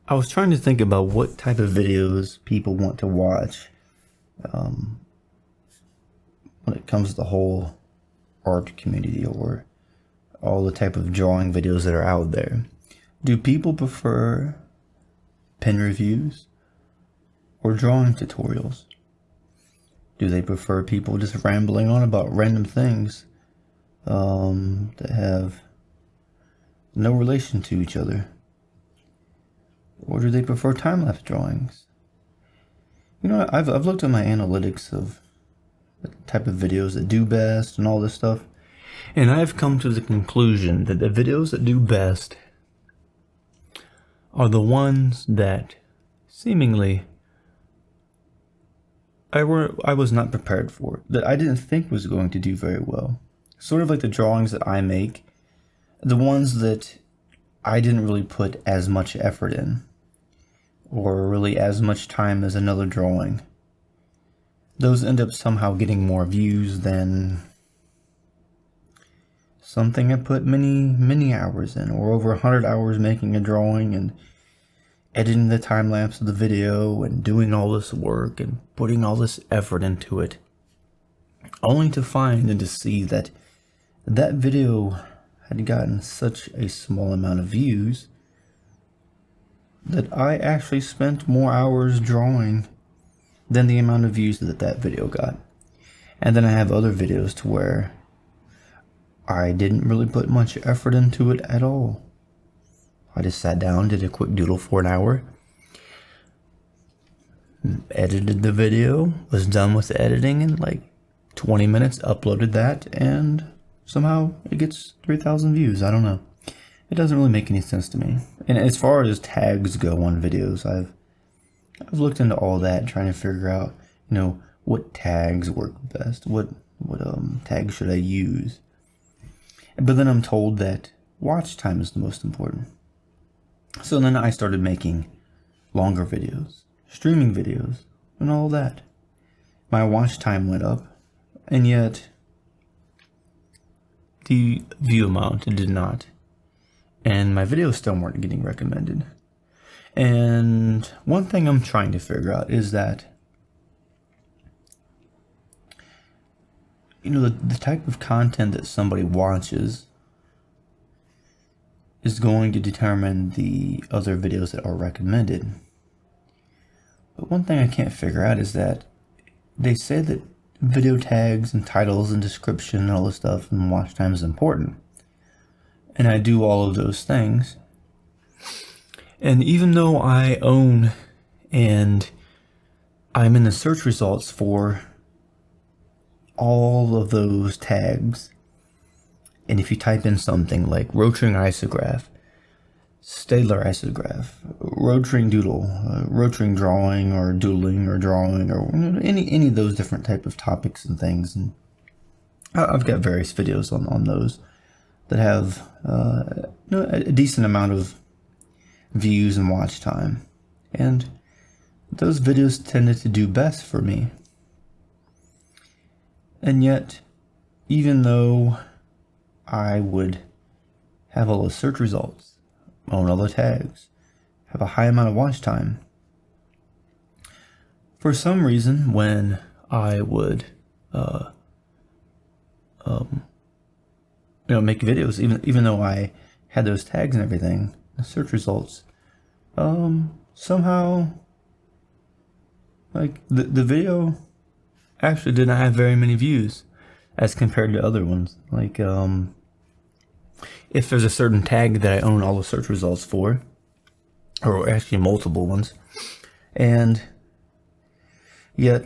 I was trying to think about what type of videos people want to watch when it comes to the whole art community or all the type of drawing videos that are out there. Do people prefer pen reviews or drawing tutorials? Do they prefer people just rambling on about random things that have no relation to each other? Or do they prefer time-lapse drawings? You know, I've looked at my analytics of the type of videos that do best and all this stuff, and I've come to the conclusion that the videos that do best are the ones that seemingly I was not prepared for, that I didn't think was going to do very well. Sort of like the drawings that I make, the ones that I didn't really put as much effort in, or really as much time as another drawing. Those end up somehow getting more views than something I put many hours in, or over 100 hours making a drawing and editing the time lapse of the video and doing all this work and putting all this effort into it, only to find and to see that that video had gotten such a small amount of views that I actually spent more hours drawing than the amount of views that that video got. And then I have other videos to where I didn't really put much effort into it at all. I just sat down, did a quick doodle for an hour, edited the video, was done with the editing in like 20 minutes, uploaded that, and somehow it gets 3,000 views. I don't know. It doesn't really make any sense to me. And as far as tags go on videos, I've looked into all that, trying to figure out, you know, what tags work best, what tags should I use. But then I'm told that watch time is the most important. So then I started making longer videos, streaming videos, and all that. My watch time went up, and yet the view amount did not. And my videos still weren't getting recommended. And one thing I'm trying to figure out is that, you know, the type of content that somebody watches is going to determine the other videos that are recommended. But one thing I can't figure out is that they say that video tags and titles and description and all this stuff and watch time is important. And I do all of those things. And even though I own and I'm in the search results for all of those tags, and if you type in something like rotring isograph, Stadler isograph, rotring doodle, rotring drawing or doodling or drawing, or any of those different type of topics and things, and I've got various videos on those that have a decent amount of views and watch time, and those videos tended to do best for me. And yet, even though I would have all the search results, own all the tags, have a high amount of watch time, for some reason when I would make videos, even though I had those tags and everything, the search results somehow, like, the video actually did not have very many views as compared to other ones. Like, if there's a certain tag that I own all the search results for, or actually multiple ones, and yet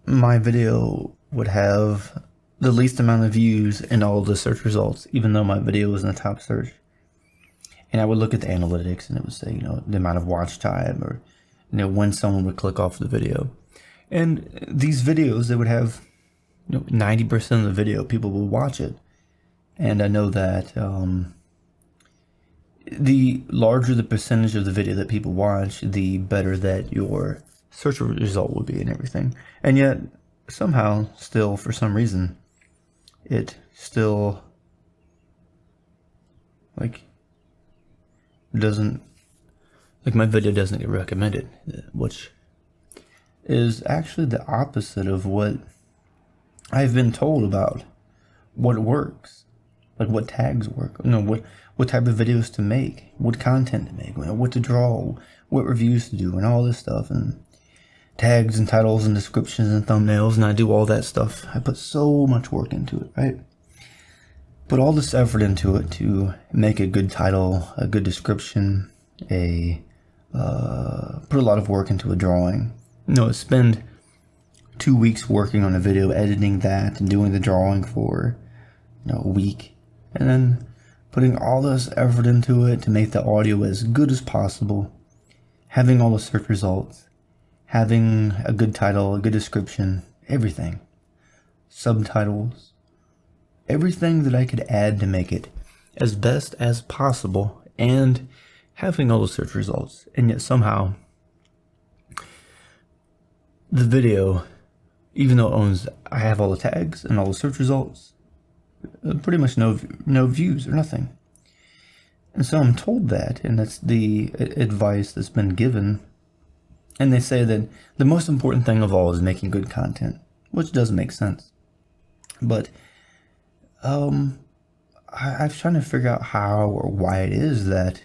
my video would have the least amount of views in all of the search results, even though my video was in the top search. And I would look at the analytics and it would say, you know, the amount of watch time, or, you know, when someone would click off the video. And these videos, they would have, you know, 90% of the video, people will watch it. And I know that the larger the percentage of the video that people watch, the better that your search result would be and everything. And yet, somehow, still, for some reason, it still, like, doesn't Like my video doesn't get recommended, which is actually the opposite of what I've been told about what works, like what tags work, what type of videos to make, what content to make, what to draw, what reviews to do, and all this stuff, and tags and titles and descriptions and thumbnails, and I do all that stuff. I put so much work into it, right? Put all this effort into it to make a good title, a good description, put a lot of work into a drawing. Spend 2 weeks working on a video, editing that and doing the drawing for a week, and then putting all this effort into it to make the audio as good as possible, having all the search results, having a good title, a good description, everything, subtitles, everything that I could add to make it as best as possible, and having all the search results. And yet somehow the video, even though I have all the tags and all the search results, pretty much no views or nothing. And so I'm told that, and that's the advice that's been given. And they say that the most important thing of all is making good content, which does make sense. But I'm trying to figure out how or why it is that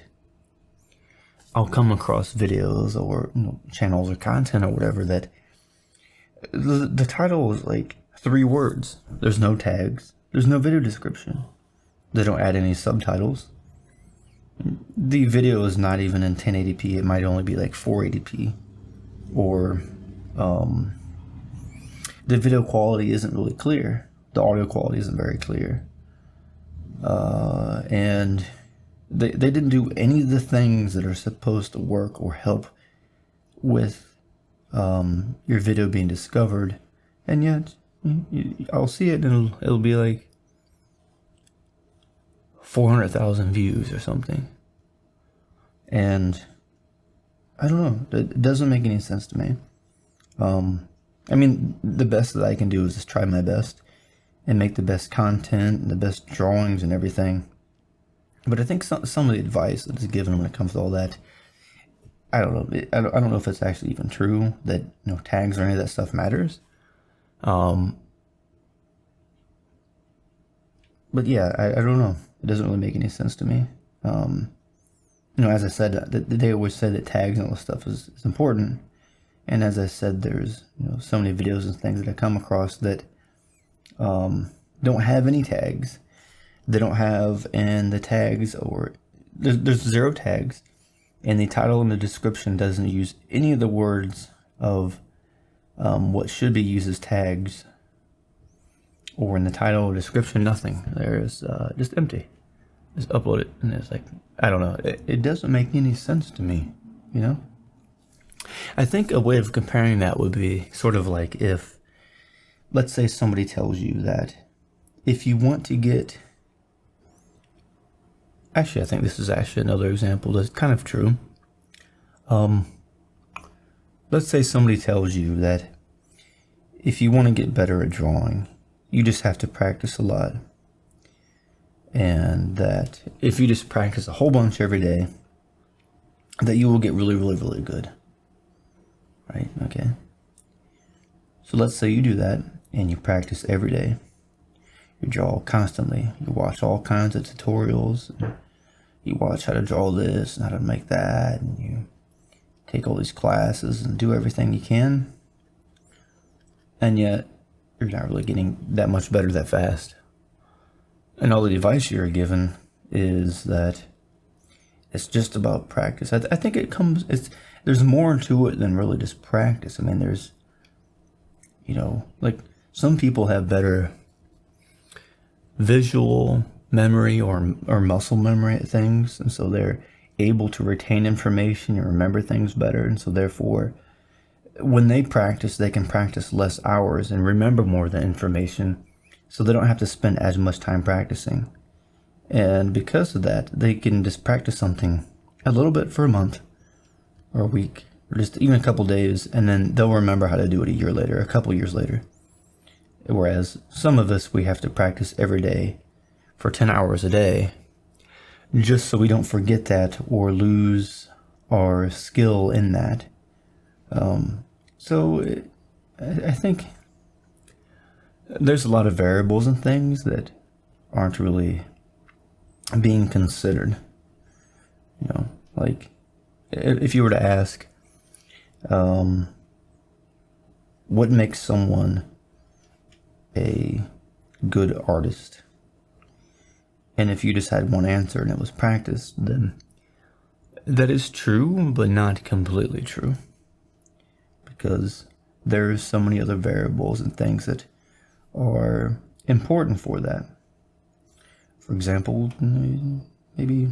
I'll come across videos or channels or content or whatever that the title is like 3 words. There's no tags. There's no video description. They don't add any subtitles. The video is not even in 1080p. It might only be like 480p. Or the video quality isn't really clear. The audio quality isn't very clear. And they didn't do any of the things that are supposed to work or help with your video being discovered. And yet I'll see it and it'll be like 400,000 views or something. And I don't know, it doesn't make any sense to me. I mean, the best that I can do is just try my best and make the best content and the best drawings and everything. But I think some of the advice that is given when it comes to all that, I don't know. I don't know if it's actually even true that tags or any of that stuff matters. But yeah, I don't know. It doesn't really make any sense to me. As I said, they always say that tags and all this stuff is important. And as I said, there's so many videos and things that I come across that don't have any tags. They don't have, and the tags, or there's 0 tags, and the title and the description doesn't use any of the words of what should be used as tags, or in the title or description, nothing. There's just empty. Just upload it, and it's like, I don't know. It doesn't make any sense to me, I think a way of comparing that would be sort of like if, let's say somebody tells you that if you want to get, actually I think this is actually another example that's kind of true. Let's say somebody tells you that if you want to get better at drawing, you just have to practice a lot. And that if you just practice a whole bunch every day, that you will get really, really, really good. Right? Okay. So let's say you do that and you practice every day. You draw constantly. You watch all kinds of tutorials. You watch how to draw this and how to make that. And you take all these classes and do everything you can. And yet, you're not really getting that much better that fast. And all the advice you're given is that it's just about practice. I think there's more to it than really just practice. I mean, there's, like some people have better visual memory or muscle memory at things. And so they're able to retain information and remember things better. And so therefore, when they practice, they can practice less hours and remember more of the information. So they don't have to spend as much time practicing. And because of that, they can just practice something a little bit for a month or a week or just even a couple days, and then they'll remember how to do it a year later, a couple years later. Whereas some of us, we have to practice every day for 10 hours a day just so we don't forget that or lose or skill in that. I think there's a lot of variables and things that aren't really being considered. You know, like if you were to ask, what makes someone a good artist? And if you just had one answer and it was practice, then that is true, but not completely true. Because there's so many other variables and things that are important for that. For example, maybe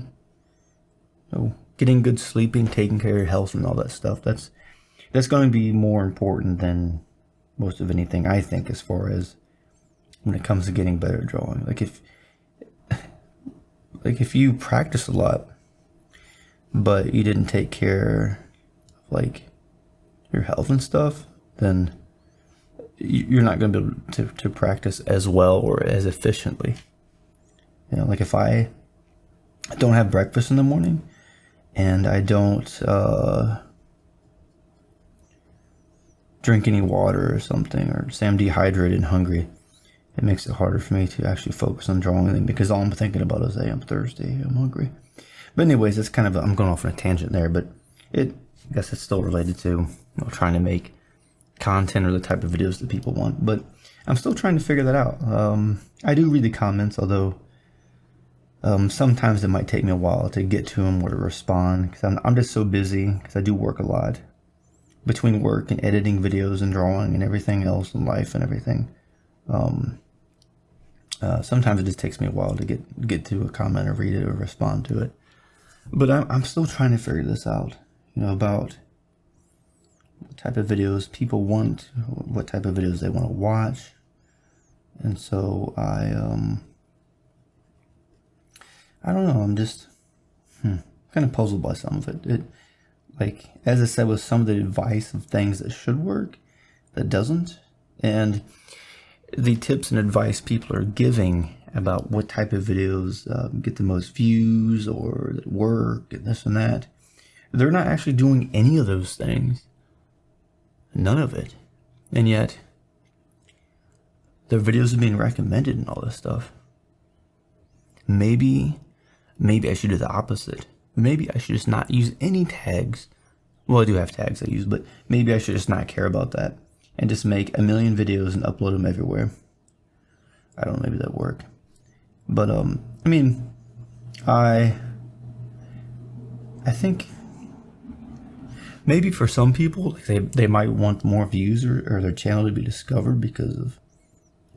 getting good sleeping, taking care of your health and all that stuff. That's going to be more important than most of anything, I think, as far as when it comes to getting better at drawing. If you practice a lot, but you didn't take care of like your health and stuff, then you're not going to be able to practice as well or as efficiently. You know, like if I don't have breakfast in the morning and I don't drink any water or something, or say I'm dehydrated and hungry, it makes it harder for me to actually focus on drawing because all I'm thinking about is, hey, I'm thirsty, I'm hungry. But anyways, it's kind of, I'm going off on a tangent there, but I guess it's still related to trying to make content or the type of videos that people want. But I'm still trying to figure that out. I do read the comments, although sometimes it might take me a while to get to them or to respond, because I'm just so busy, because I do work a lot. Between work and editing videos and drawing and everything else in life and everything, sometimes it just takes me a while to get to a comment or read it or respond to it. But I'm still trying to figure this out, about what type of videos people want, what type of videos they want to watch. And so I don't know, I'm just kind of puzzled by some of it. Like, as I said, with some of the advice of things that should work, that doesn't. And the tips and advice people are giving about what type of videos get the most views or that work and this and that, they're not actually doing any of those things. None of it. And yet, their videos are being recommended and all this stuff. Maybe I should do the opposite. Maybe I should just not use any tags. Well, I do have tags I use, but maybe I should just not care about that and just make a million videos and upload them everywhere. I don't know, maybe that'll work. But, I think maybe for some people, they might want more views or their channel to be discovered because of,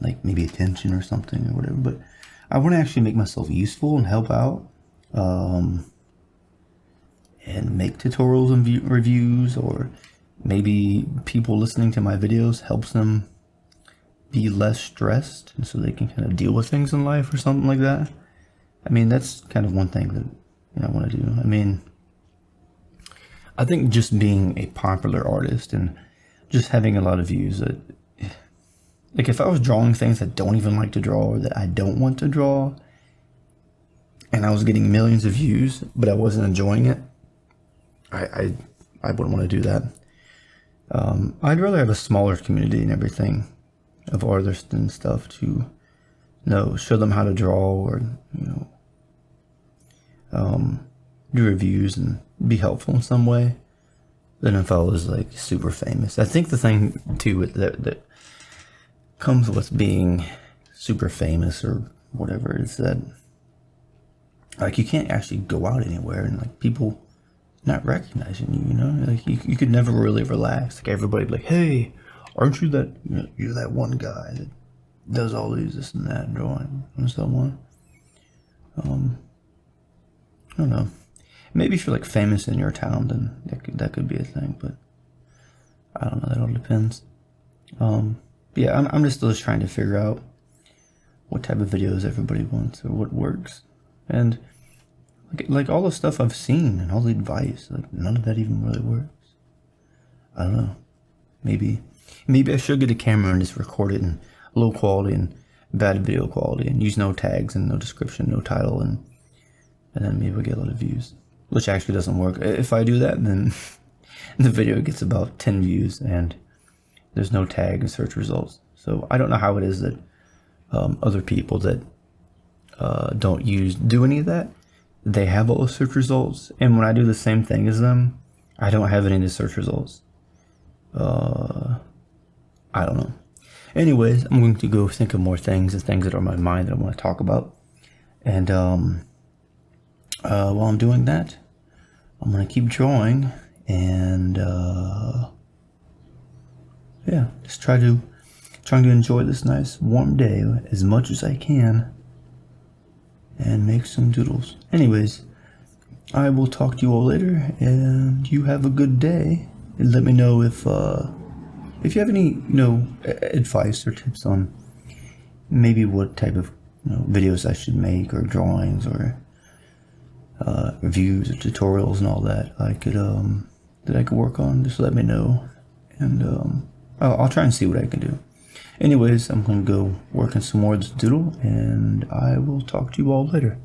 like, maybe attention or something or whatever. But I want to actually make myself useful and help out. And make tutorials and reviews, or maybe people listening to my videos helps them be less stressed, and so they can kind of deal with things in life or something like that. That's kind of one thing that I want to do. I think just being a popular artist and just having a lot of views, like if I was drawing things I don't even like to draw or that I don't want to draw, and I was getting millions of views, but I wasn't enjoying it, I wouldn't want to do that. I'd rather have a smaller community and everything of artists and stuff to show them how to draw or do reviews and be helpful in some way than if I was like super famous. I think the thing too that comes with being super famous or whatever is that, like, you can't actually go out anywhere and like people not recognizing you, like you could never really relax. Like everybody be like, hey, aren't you that, you're that one guy that does all these this and that drawing and so on. I don't know. Maybe if you're like famous in your town, then that could be a thing, but I don't know, that all depends. Yeah, I'm just still trying to figure out what type of videos everybody wants or what works. And like all the stuff I've seen and all the advice, like none of that even really works. I don't know. Maybe I should get a camera and just record it in low quality and bad video quality and use no tags and no description, no title, and then maybe we'll get a lot of views. which actually doesn't work. If I do that, then the video gets about 10 views and there's no tag in search results. So I don't know how it is that other people that don't do any of that, they have all the search results, and when I do the same thing as them, I don't have any of the search results. I don't know. Anyways, I'm going to go think of more things and things that are on my mind that I want to talk about. And while I'm doing that, I'm going to keep drawing and yeah, just trying to enjoy this nice warm day as much as I can and make some doodles. Anyways, I will talk to you all later, and you have a good day. And let me know if you have any, advice or tips on maybe what type of videos I should make, or drawings, or reviews or tutorials and all that I could work on. Just let me know, and I'll try and see what I can do. Anyways, I'm going to go work on some more of this doodle, and I will talk to you all later.